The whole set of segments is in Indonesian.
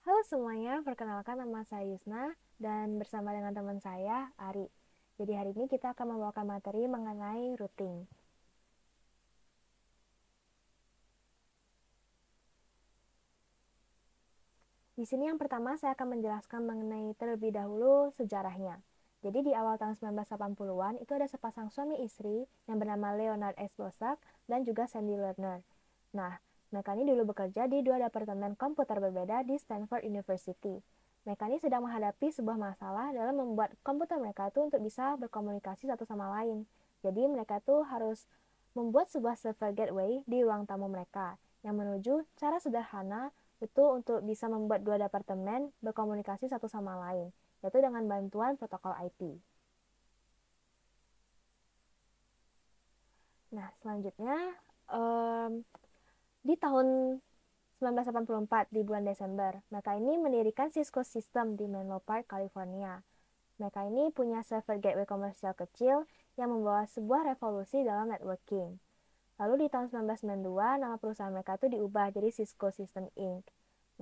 Halo semuanya, perkenalkan nama saya Yusna dan bersama dengan teman saya, Ari. Jadi hari ini kita akan membawakan materi mengenai routing. Di sini yang pertama saya akan menjelaskan mengenai terlebih dahulu sejarahnya. Jadi di awal tahun 1980-an itu ada sepasang suami istri yang bernama Leonard S. Bosak dan juga Sandy Lerner. Nah, mereka ini dulu bekerja di dua departemen komputer berbeda di Stanford University. Mereka ini sedang menghadapi sebuah masalah dalam membuat komputer mereka itu untuk bisa berkomunikasi satu sama lain. Jadi mereka tuh harus membuat sebuah server gateway di ruang tamu mereka yang menuju cara sederhana itu untuk bisa membuat dua departemen berkomunikasi satu sama lain, yaitu dengan bantuan protokol IP. Nah, selanjutnya di tahun 1984 di bulan Desember, mereka ini mendirikan Cisco System di Menlo Park, California. Mereka ini punya server gateway komersial kecil yang membawa sebuah revolusi dalam networking. Lalu di tahun 1992, nama perusahaan mereka itu diubah jadi Cisco System Inc.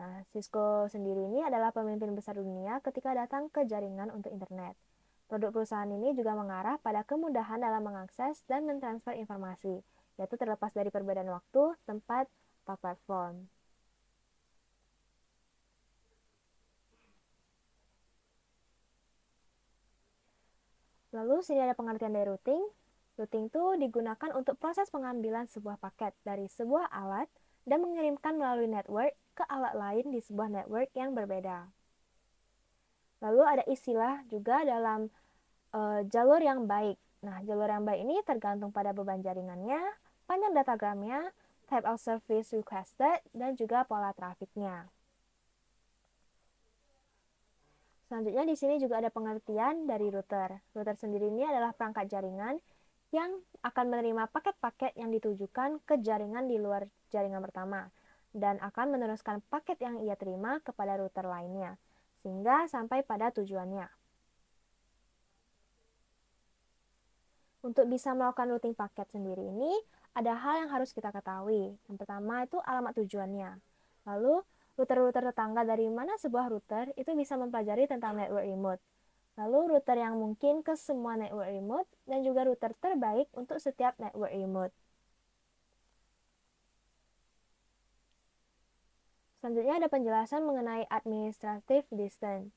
Nah, Cisco sendiri ini adalah pemimpin besar dunia ketika datang ke jaringan untuk internet. Produk perusahaan ini juga mengarah pada kemudahan dalam mengakses dan mentransfer informasi, yaitu terlepas dari perbedaan waktu, tempat, atau platform. Lalu sini ada pengertian dari routing. Routing itu digunakan untuk proses pengambilan sebuah paket dari sebuah alat dan mengirimkan melalui network ke alat lain di sebuah network yang berbeda. Lalu ada istilah juga dalam jalur yang baik. Nah, jalur yang baik ini tergantung pada beban jaringannya, panjang datagramnya, type of service requested, dan juga pola trafiknya. Selanjutnya di sini juga ada pengertian dari router. Router sendiri ini adalah perangkat jaringan yang akan menerima paket-paket yang ditujukan ke jaringan di luar jaringan pertama dan akan meneruskan paket yang ia terima kepada router lainnya sehingga sampai pada tujuannya. Untuk bisa melakukan routing paket sendiri ini, ada hal yang harus kita ketahui. Yang pertama itu alamat tujuannya. Lalu, router-router tetangga dari mana sebuah router itu bisa mempelajari tentang network remote. Lalu, router yang mungkin ke semua network remote dan juga router terbaik untuk setiap network remote. Selanjutnya ada penjelasan mengenai administrative distance.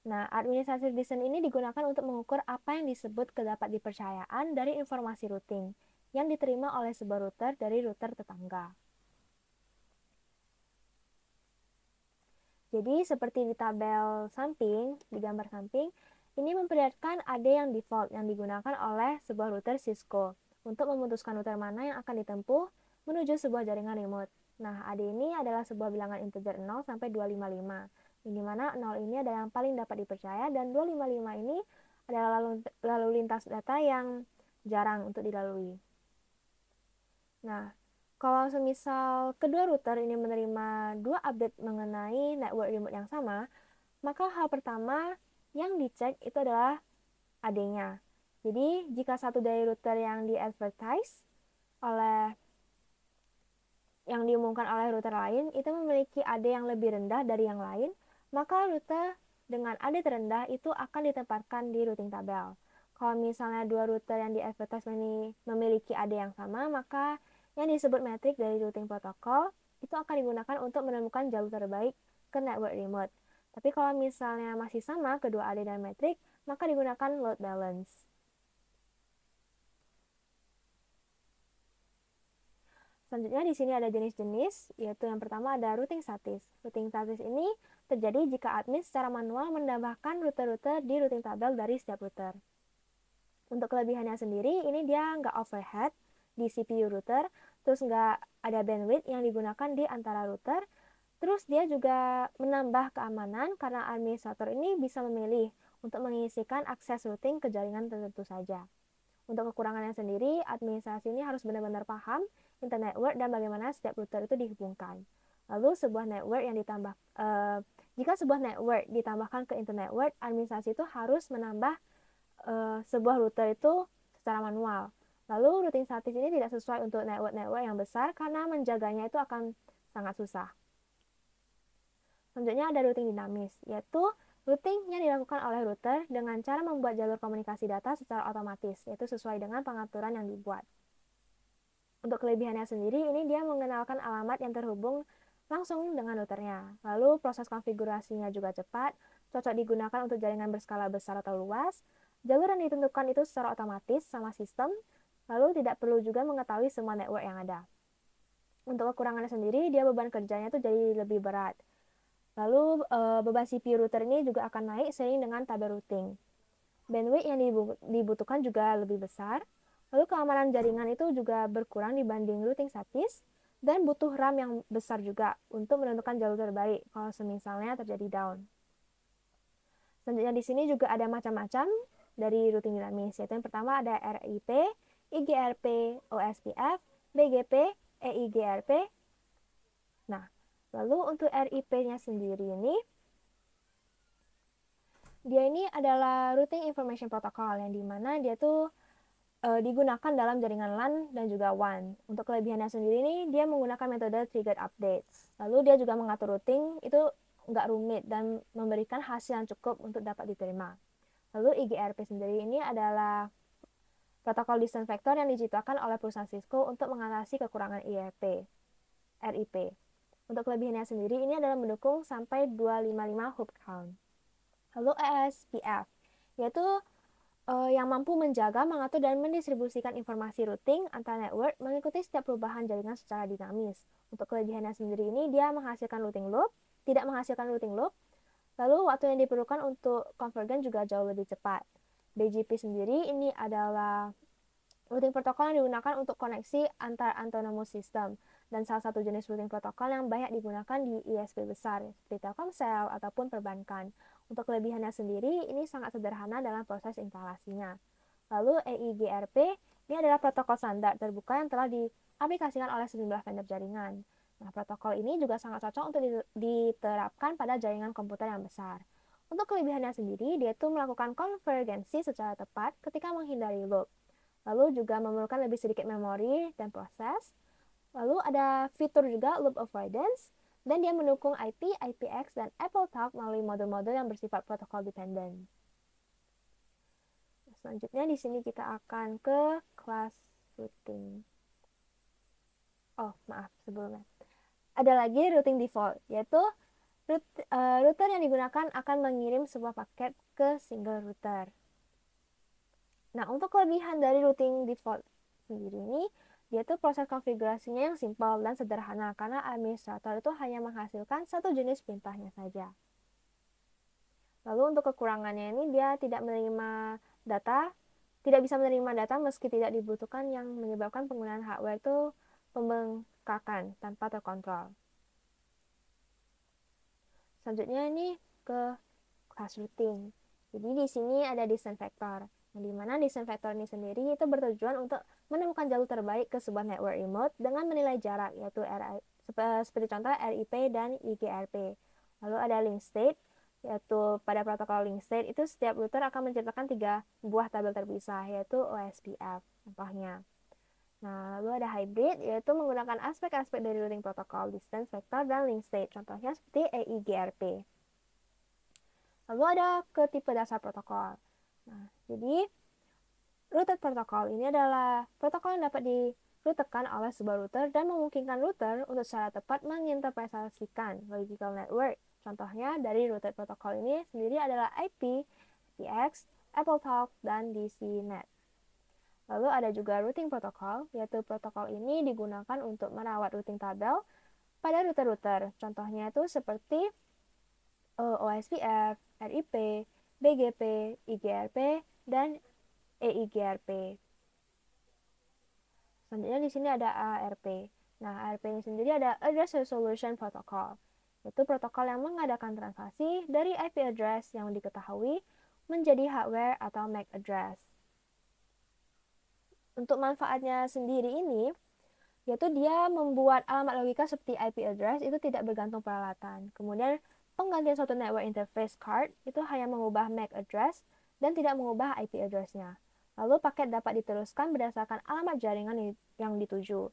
Nah, administrative distance ini digunakan untuk mengukur apa yang disebut kedapat dipercayaan dari informasi routing yang diterima oleh sebuah router dari router tetangga. Jadi, seperti di tabel samping, di gambar samping, ini memperlihatkan ada yang default yang digunakan oleh sebuah router Cisco untuk memutuskan router mana yang akan ditempuh menuju sebuah jaringan remote. Nah, AD ini adalah sebuah bilangan integer 0 sampai 255, di mana 0 ini adalah yang paling dapat dipercaya dan 255 ini adalah lalu lintas data yang jarang untuk dilalui. Nah, kalau semisal kedua router ini menerima dua update mengenai network remote yang sama, maka hal pertama yang dicek itu adalah AD-nya. Jadi, jika satu dari router yang di-advertise oleh yang diumumkan oleh router lain itu memiliki AD yang lebih rendah dari yang lain, maka router dengan AD terendah itu akan ditempatkan di routing tabel. Kalau misalnya dua router yang di-advertise ini memiliki AD yang sama, maka yang disebut metrik dari routing protokol itu akan digunakan untuk menemukan jalur terbaik ke network remote. Tapi kalau misalnya masih sama kedua AD dan metrik, maka digunakan load balance. Selanjutnya di sini ada jenis-jenis, yaitu yang pertama ada routing statis. Routing statis ini terjadi jika admin secara manual menambahkan router-router di routing tabel dari setiap router. Untuk kelebihannya sendiri, ini dia nggak overhead di CPU router, terus nggak ada bandwidth yang digunakan di antara router, terus dia juga menambah keamanan karena administrator ini bisa memilih untuk mengisikan akses routing ke jaringan tertentu saja. Untuk kekurangannya sendiri, administrasi ini harus benar-benar paham internet network dan bagaimana setiap router itu dihubungkan. Lalu jika sebuah network ditambahkan ke internet network, administrasi itu harus menambah sebuah router itu secara manual. Lalu routing statis ini tidak sesuai untuk network-network yang besar karena menjaganya itu akan sangat susah. Selanjutnya ada routing dinamis, yaitu routing yang dilakukan oleh router dengan cara membuat jalur komunikasi data secara otomatis, yaitu sesuai dengan pengaturan yang dibuat. Untuk kelebihannya sendiri, ini dia mengenalkan alamat yang terhubung langsung dengan routernya. Lalu proses konfigurasinya juga cepat, cocok digunakan untuk jaringan berskala besar atau luas. Jalur yang ditentukan itu secara otomatis sama sistem, lalu tidak perlu juga mengetahui semua network yang ada. Untuk kekurangannya sendiri, dia beban kerjanya itu jadi lebih berat. Lalu beban CPU router ini juga akan naik seiring dengan tabel routing. Bandwidth yang dibutuhkan juga lebih besar. Lalu keamanan jaringan itu juga berkurang dibanding routing statis dan butuh RAM yang besar juga untuk menentukan jalur terbaik kalau misalnya terjadi down. Selanjutnya di sini juga ada macam-macam dari routing dinamis, yaitu yang pertama ada RIP, IGRP, OSPF, BGP, EIGRP. Nah, lalu untuk RIP-nya sendiri ini, dia ini adalah Routing Information Protocol yang dimana dia tuh digunakan dalam jaringan LAN dan juga WAN. Untuk kelebihannya sendiri ini, dia menggunakan metode triggered update. Lalu dia juga mengatur routing, itu nggak rumit dan memberikan hasil yang cukup untuk dapat diterima. Lalu IGRP sendiri ini adalah protokol distance vector yang diciptakan oleh perusahaan Cisco untuk mengatasi kekurangan RIP. Untuk kelebihannya sendiri, ini adalah mendukung sampai 255 hop count. Lalu OSPF, yaitu yang mampu menjaga, mengatur, dan mendistribusikan informasi routing antara network mengikuti setiap perubahan jaringan secara dinamis. Untuk kelebihannya sendiri ini, dia menghasilkan routing loop, tidak menghasilkan routing loop, lalu waktu yang diperlukan untuk convergen juga jauh lebih cepat. BGP sendiri ini adalah routing protokol yang digunakan untuk koneksi antar autonomous system, dan salah satu jenis routing protokol yang banyak digunakan di ISP besar, seperti Telkomsel ataupun perbankan. Untuk kelebihannya sendiri, ini sangat sederhana dalam proses instalasinya. Lalu EIGRP, ini adalah protokol standar terbuka yang telah diaplikasikan oleh sejumlah vendor jaringan. Nah, protokol ini juga sangat cocok untuk diterapkan pada jaringan komputer yang besar. Untuk kelebihannya sendiri, dia itu melakukan konvergensi secara tepat ketika menghindari loop. Lalu juga memerlukan lebih sedikit memori dan proses. Lalu ada fitur juga loop avoidance, dan dia mendukung IP, IPX, dan AppleTalk melalui model-model yang bersifat protokol dependent. Selanjutnya di sini kita akan ke class routing. Oh, maaf sebelumnya. Ada lagi routing default, yaitu router yang digunakan akan mengirim sebuah paket ke single router. Nah, untuk kelebihan dari routing default sendiri ini, yaitu proses konfigurasinya yang simpel dan sederhana karena administrator itu hanya menghasilkan satu jenis perintahnya saja. Lalu untuk kekurangannya ini dia tidak bisa menerima data meski tidak dibutuhkan, yang menyebabkan penggunaan hardware itu pembengkakan tanpa terkontrol. Selanjutnya ini ke class routing. Jadi di sini ada distance vector, yang dimana distance vector ini sendiri itu bertujuan untuk menemukan jalur terbaik ke sebuah network remote dengan menilai jarak, yaitu seperti contoh RIP dan IGRP. Lalu ada link state, yaitu pada protokol link state itu setiap router akan menciptakan 3 buah tabel terpisah, yaitu OSPF contohnya. Nah, lalu ada hybrid, yaitu menggunakan aspek-aspek dari routing protokol, distance vector, dan link state, contohnya seperti EIGRP. Lalu ada ke tipe dasar protokol. Nah, jadi routed protokol ini adalah protokol yang dapat dirutekan oleh sebuah router dan memungkinkan router untuk secara tepat menginterpretasikan logical network. Contohnya dari routed protokol ini sendiri adalah IP, IPX, AppleTalk, dan DCNet. Lalu ada juga routing protokol, yaitu protokol ini digunakan untuk merawat routing tabel pada router-router. Contohnya itu seperti OSPF, RIP, BGP, IGRP, dan EIGRP. Selanjutnya di sini ada ARP. Nah, ARP ini sendiri ada Address Resolution Protocol, yaitu protokol yang mengadakan transaksi dari IP address yang diketahui menjadi hardware atau MAC address. Untuk manfaatnya sendiri ini, yaitu dia membuat alamat logika seperti IP address itu tidak bergantung peralatan. Kemudian penggantian suatu network interface card itu hanya mengubah MAC address dan tidak mengubah IP address-nya. Lalu paket dapat diteruskan berdasarkan alamat jaringan yang dituju.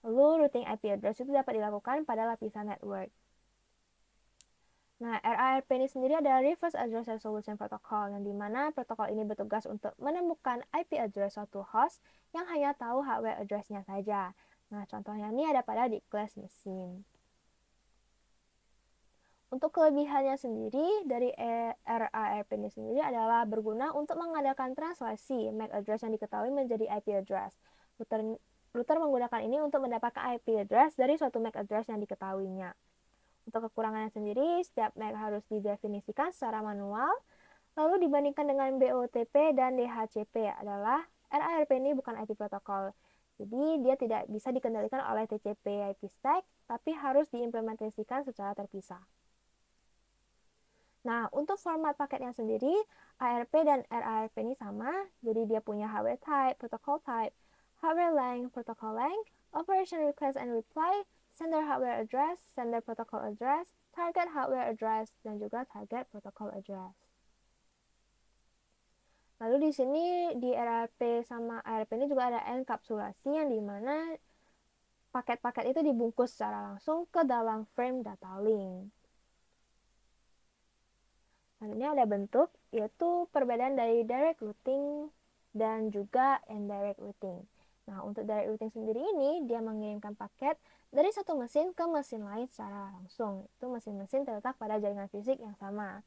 Lalu routing IP address itu dapat dilakukan pada lapisan network. Nah, RARP ini sendiri adalah Reverse Address Resolution Protocol, yang dimana protokol ini bertugas untuk menemukan IP address suatu host yang hanya tahu hardware address-nya saja. Nah, contohnya ini ada pada di class mesin. Untuk kelebihannya sendiri dari RARP ini sendiri adalah berguna untuk mengadakan translasi MAC address yang diketahui menjadi IP address. Router menggunakan ini untuk mendapatkan IP address dari suatu MAC address yang diketahuinya. Untuk kekurangannya sendiri, setiap MAC harus didefinisikan secara manual, lalu dibandingkan dengan BOTP dan DHCP adalah RARP ini bukan IP protokol. Jadi dia tidak bisa dikendalikan oleh TCP IP stack, tapi harus diimplementasikan secara terpisah. Nah, untuk format paketnya sendiri, ARP dan RARP ini sama, jadi dia punya hardware type, protocol type, hardware length, protocol length, operation request and reply, sender hardware address, sender protocol address, target hardware address, dan juga target protocol address. Lalu di sini di RARP sama ARP ini juga ada enkapsulasi yang dimana paket-paket itu dibungkus secara langsung ke dalam frame data link. Selanjutnya ada bentuk, yaitu perbedaan dari direct routing dan juga indirect routing. Nah, untuk direct routing sendiri ini, dia mengirimkan paket dari satu mesin ke mesin lain secara langsung. Itu mesin-mesin terletak pada jaringan fisik yang sama.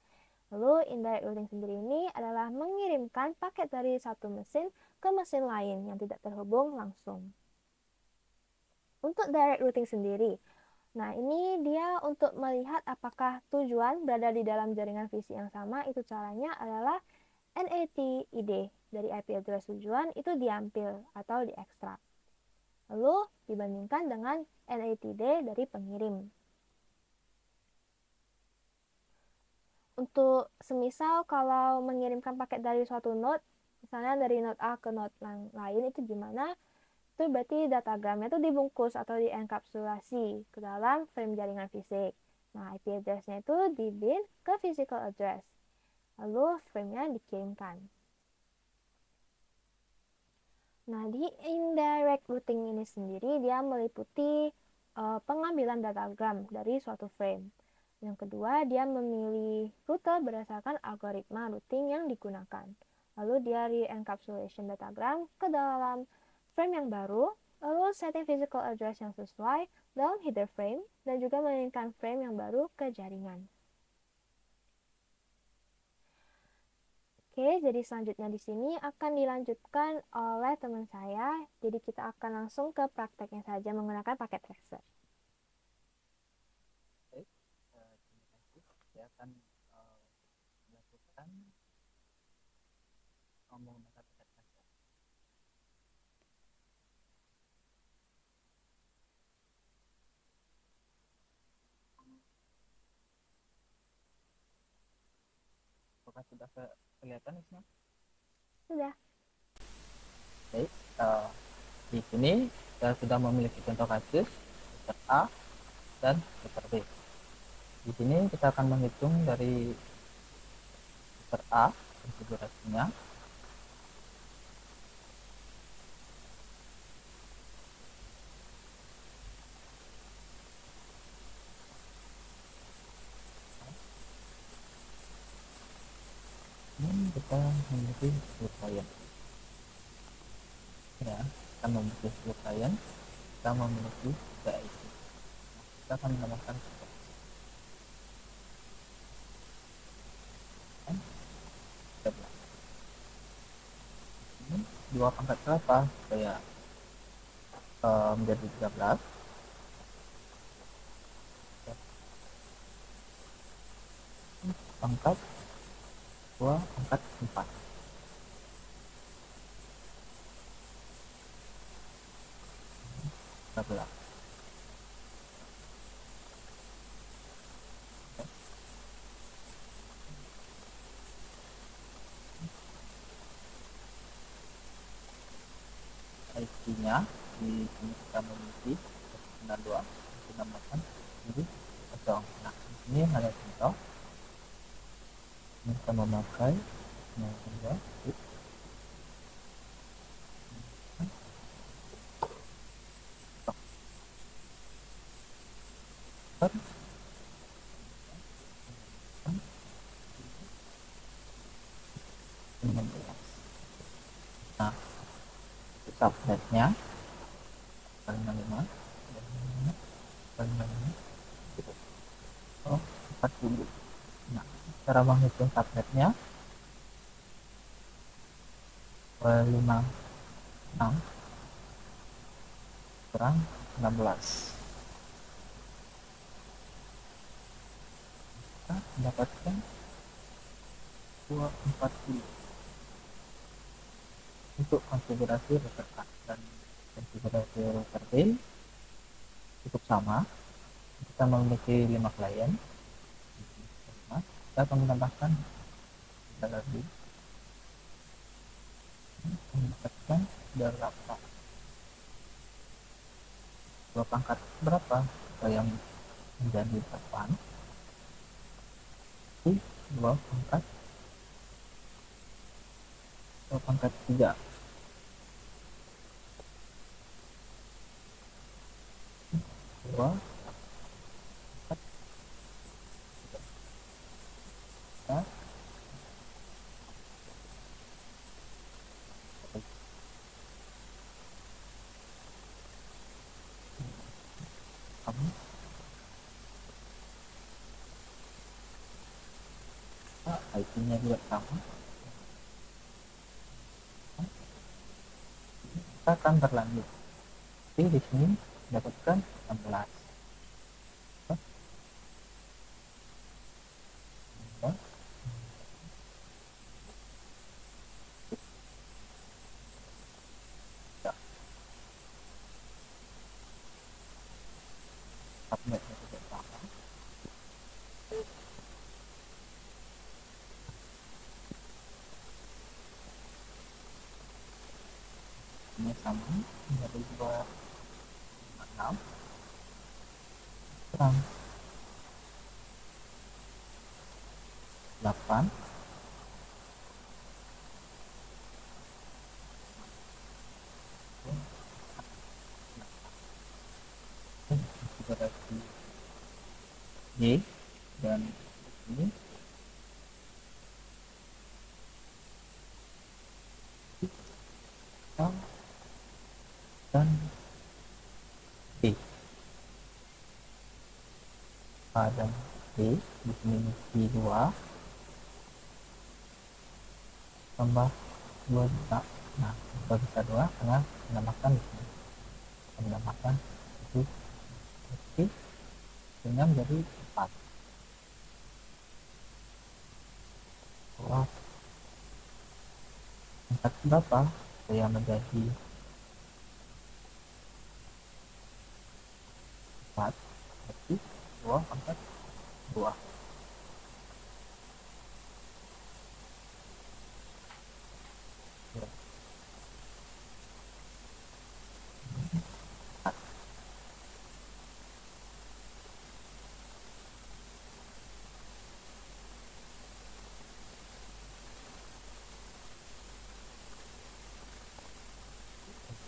Lalu, indirect routing sendiri ini adalah mengirimkan paket dari satu mesin ke mesin lain yang tidak terhubung langsung. Untuk direct routing sendiri, nah, ini dia untuk melihat apakah tujuan berada di dalam jaringan visi yang sama. Itu caranya adalah NAT-ID dari IP address tujuan itu diambil atau diekstrak. Lalu dibandingkan dengan NAT-ID dari pengirim. Untuk semisal kalau mengirimkan paket dari suatu node, misalnya dari node A ke node lain, itu gimana? Itu berarti datagramnya itu dibungkus atau dienkapsulasi ke dalam frame jaringan fisik. Nah, IP address-nya itu dibind ke physical address. Lalu frame-nya dikirimkan. Nah, di indirect routing ini sendiri dia meliputi pengambilan datagram dari suatu frame. Yang kedua, dia memilih rute berdasarkan algoritma routing yang digunakan. Lalu dia re-encapsulation datagram ke dalam frame yang baru, lalu setting physical address yang sesuai dalam header frame, dan juga mengirimkan frame yang baru ke jaringan. Oke, jadi selanjutnya di sini akan dilanjutkan oleh teman saya. Jadi kita akan langsung ke prakteknya saja menggunakan paket tracer. Baik, terima kasih. Saya akan melakukan menggunakan paket tracer. Apakah sudah kelihatan Isma? Sudah. Baik, di sini saya sudah memiliki contoh kasus router A dan router B. Di sini kita akan menghitung dari router A konfigurasinya. Ini kita memiliki 10 klien. Ya, kita memiliki 10 klien. Kita memiliki 3 IP. Kita akan menambahkan ini 2 pangkat berapa supaya menjadi 13. Pangkat 2 pangkat 4. Belas. IP-nya di sini kita memiliki 92 dinamakan jadi kosong. Nah, ini hanya contoh. Ini kita memakai 92 subnetnya kali 65 kali 65 gitu. Oh, 40. Nah, cara menghitung subnetnya 56 kurang 16, kita mendapatkan 240. Untuk konfigurasi router A dan konfigurasi router B cukup sama. Kita memiliki 5 klien. Kita akan menambahkan kita lagi mendapatkan 8. Dua pangkat berapa? Yang menjadi 8 di 2 pangkat 3. 2 pangkat 3. Kami IP-nya juga sama. Kita akan berlanjut. Jadi di sini dapatkan 16. Subnetnya juga sama. Ini sama dari 256 kurang 8 konfigurasi Y dan ini A dan B. A dan B di sini mesti 2 tambah 2 juta. Nah, 2 juta 2 karena menambahkan di sini menambahkan itu oke sehingga menjadi 4. Wah, 4 berapa? Saya menjadi 4 berarti 2 pangkat 2.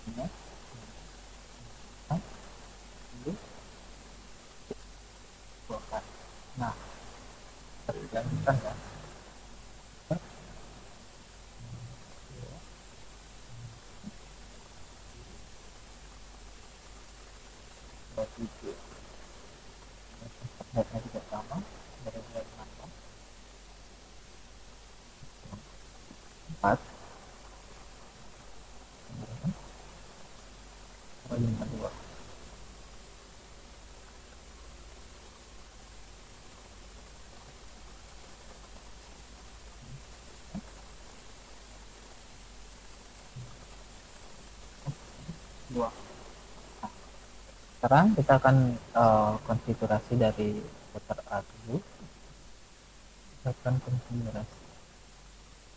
Ini ini 2 kan. Nah, tergantung ya. Berarti itu subnetnya juga sama dari 256 4 2 2. Sekarang kita akan konfigurasi dari router A dulu. Kita akan konfigurasi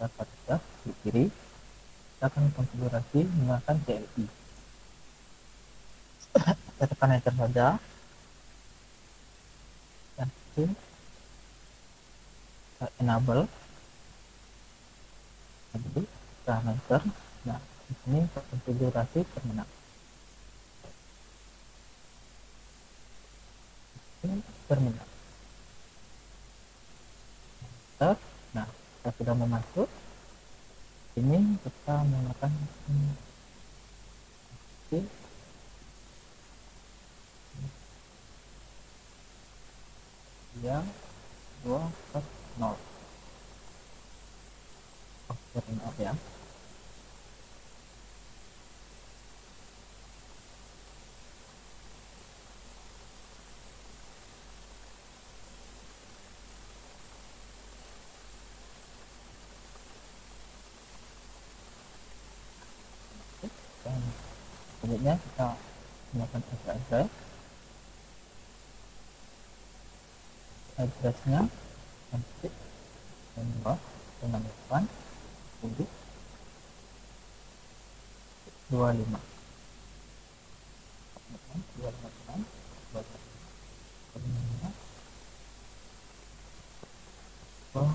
kita di kiri. Kita akan konfigurasi menggunakan CLI. Kita tekan enter saja dan itu kita enable. Jadi kita enter. Nah, di sini konfigurasi terminal. Ini terminal. Nah, kita sudah mau masuk. Ini kita menggunakan 3 2 4 0. Maaf ya. Dan selanjutnya kita melakukan addressnya nanti dan dengan 8 10 25 256 2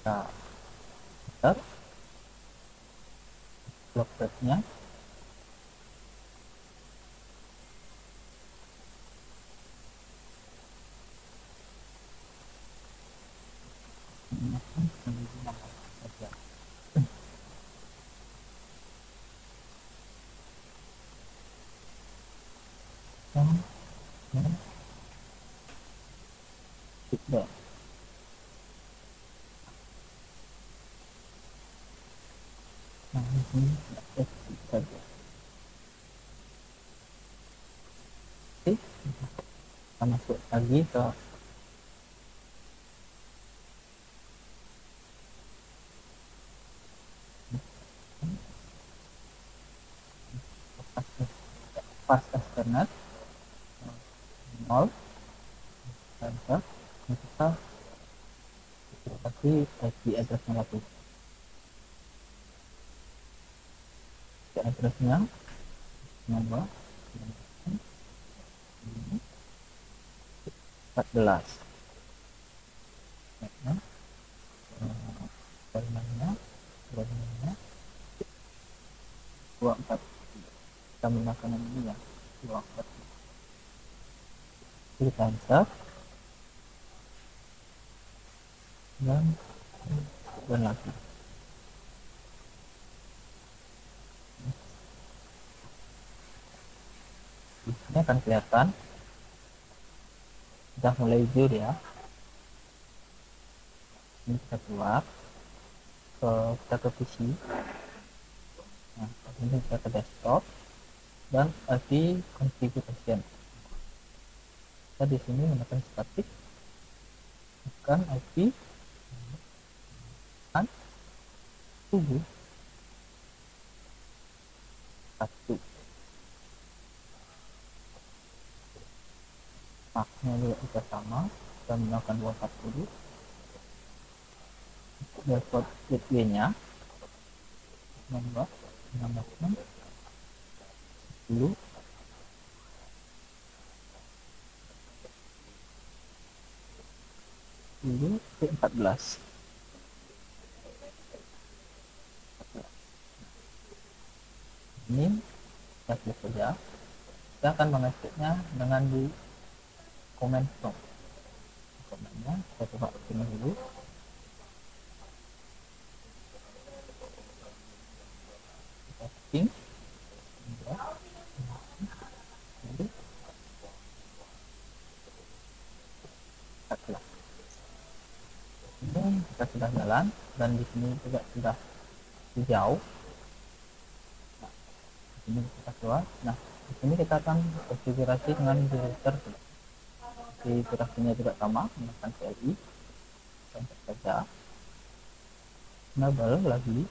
kita enter block nya dan nah ini saja. Oke, kita masuk lagi ke pas Ethernet 0 enter. Kita kasih IP address-nya lagi. Address-nya nomor 14. Jaringannya 24. Kita menggunakan ini ya 24. Kita enter dan lagi. Ini akan kelihatan sudah mulai hijau ya. Ini kita keluar kita ke PC. Nah, ini kita ke desktop dan IP configuration. Kita di sini menggunakan static bukan IP kan 7 1. Maknya juga kita sama, kita menggunakan 240. Dashboard gateway-nya nomor 16 10 14. Ini kita klik saja. Kita akan mengeceknya dengan di comment prompt. Komennya kita coba pilih dulu. Kita ping. Ini kita sudah jalan dan di sini juga sudah hijau. Nah, di sini kita keluar. Nah, di sini kita akan konfigurasi dengan router. Konfigurasinya juga sama, menggunakan CLI. Enter saja. Enable lagi.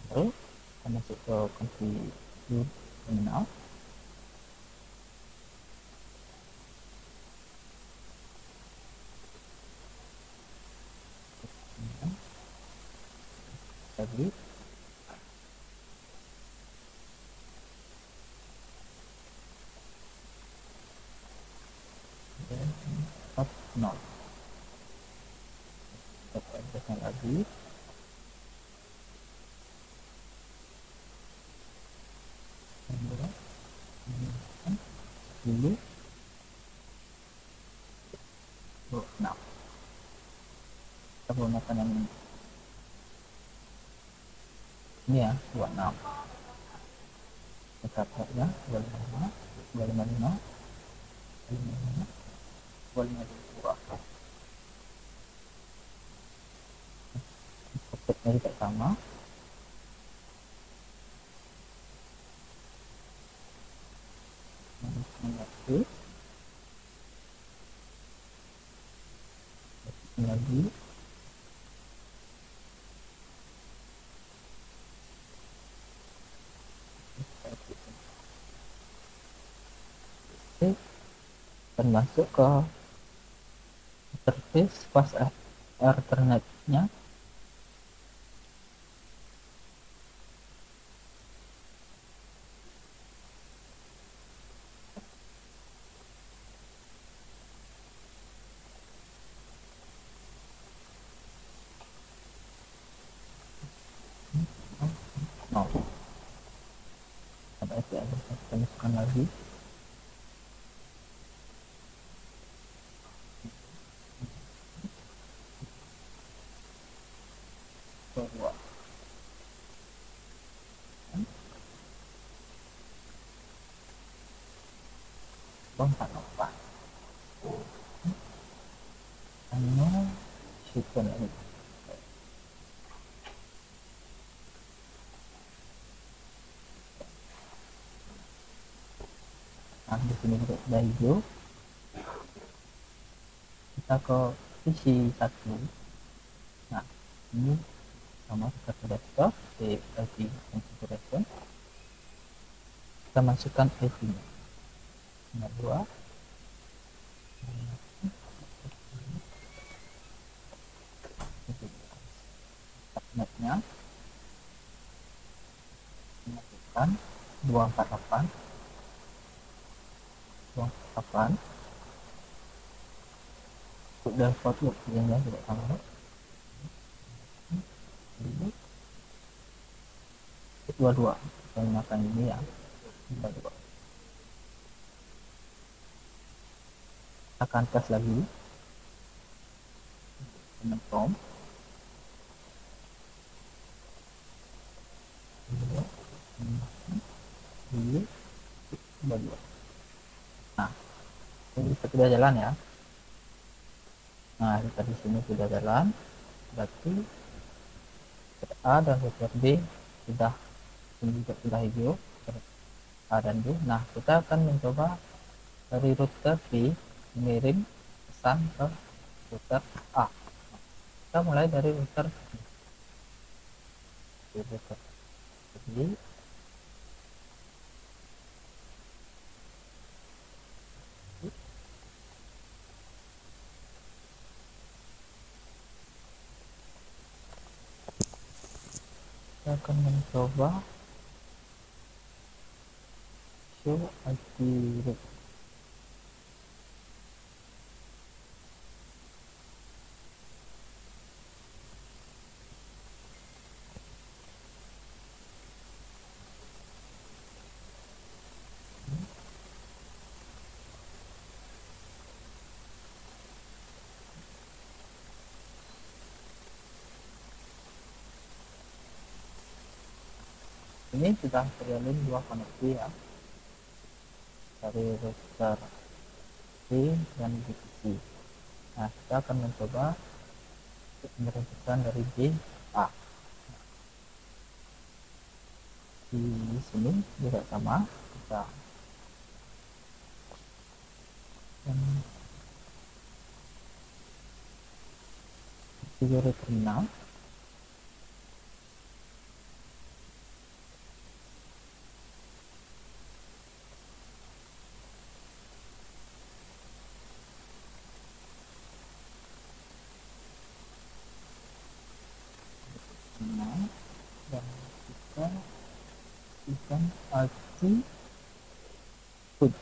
Lalu kita masuk ke configure terminal. Lagi top 0. Top address-nya lagi. Dulu gunakan yang ini ya, 26 kita ya, 255 255 252 objeknya juga sama, negatif lagi. Oke, dan masuk ke interface fast Ethernet-nya. No, ada IP address kita masukkan lagi. Bahwa bangsa apa? Hanya shipment ini. Nah, di sini juga sudah hijau. Kita ke sisi satu. Nah, ini sama seperti desktop di IP configuration. Kita masukkan IP-nya. Nomor 2. Subnetnya masukkan 248 untuk default loopnya juga sama. 22 kita gunakan ini ya, 22. Akan tes lagi dengan prompt. Nah, ini sudah jalan ya. Nah, kita di sini sudah jalan, berarti router A dan router B sudah, ini juga sudah hijau, A dan B. Nah, kita akan mencoba dari router B mengirim pesan ke router A. Kita mulai dari router B. Kita akan mencoba show IP route. Ini sudah terjalin dua koneksi ya, dari router B dan B2C. Nah, kita akan mencoba menghentikan dari B A. Di sini juga sama, kita configure terminal. Dan kita berikan IP hood.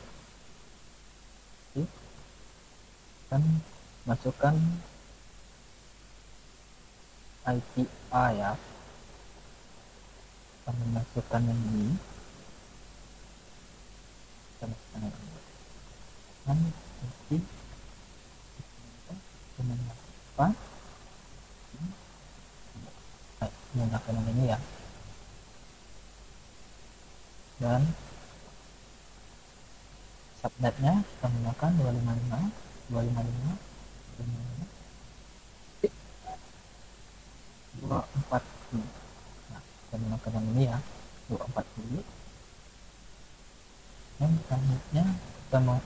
Dan masukkan IP A ya. Kita memasukkan yang ini. Kita masukkan yang ini. Dan nanti dengan apa? menggunakan yang ini ya, dan subnetnya kita menggunakan 255 240. Nah, kita menggunakan yang ini ya, 240. Dan selanjutnya kita mau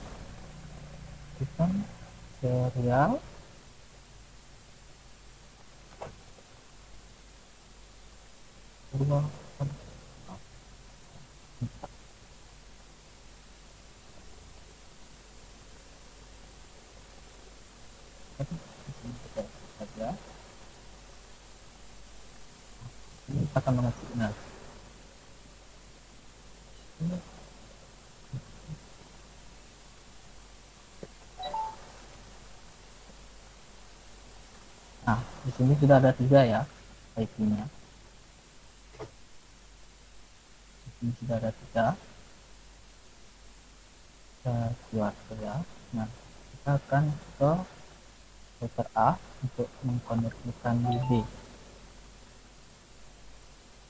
aktifkan serial dua. Saja ini kita akan mengetik. Nah, di sini sudah ada 3 ya IP-nya. Di sini sudah ada 3. Kita keluar ya. Nah, kita akan ke router A untuk mengkonversikan di B.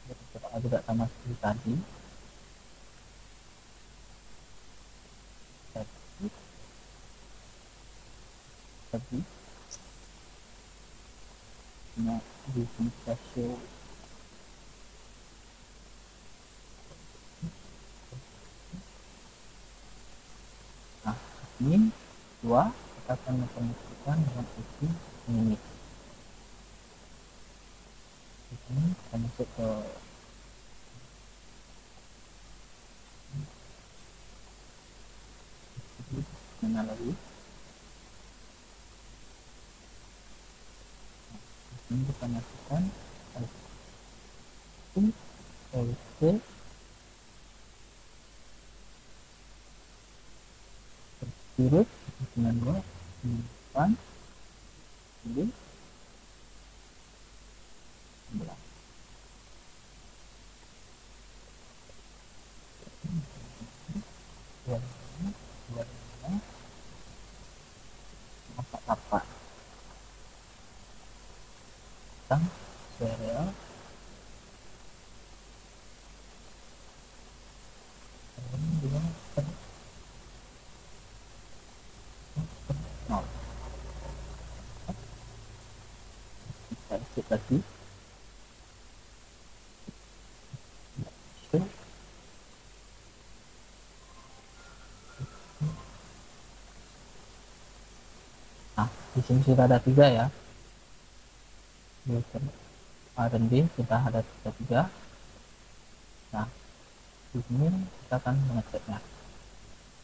Router A juga sama seperti tadi. Tadi nah, di sini kita show ini 2, kita akan mengkonversikan dengan IP ini. Di sini kita masuk ke mana lagi? Di sini kita masukkan IP virus 92 depan ini 11. Apa tentang serial lagi. Nah, di sini sudah ada 3 ya. A dan B sudah ada 3. Nah, di sini kita akan mengeceknya.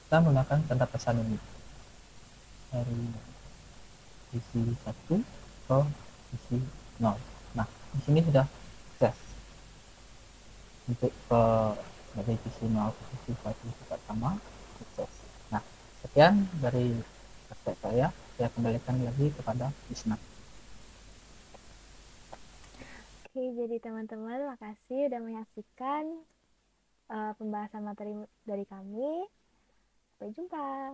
Kita menggunakan tanda pesan ini dari sisi 1 ke sisi 0. Nah, di sini sudah sukses untuk dari sisi 0 ke sisi 1 juga sama sukses. Nah, sekian dari praktek saya kembalikan lagi kepada Isna. Oke, jadi teman-teman makasih udah menyaksikan pembahasan materi dari kami. Sampai jumpa.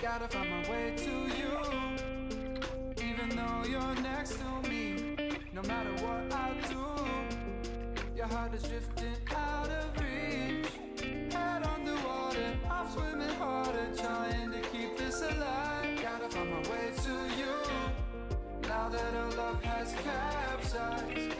Gotta find my way to you, even though you're next to me. No matter what I do, your heart is drifting out of reach. Head underwater, I'm swimming harder, trying to keep this alive. Gotta find my way to you, now that our love has capsized.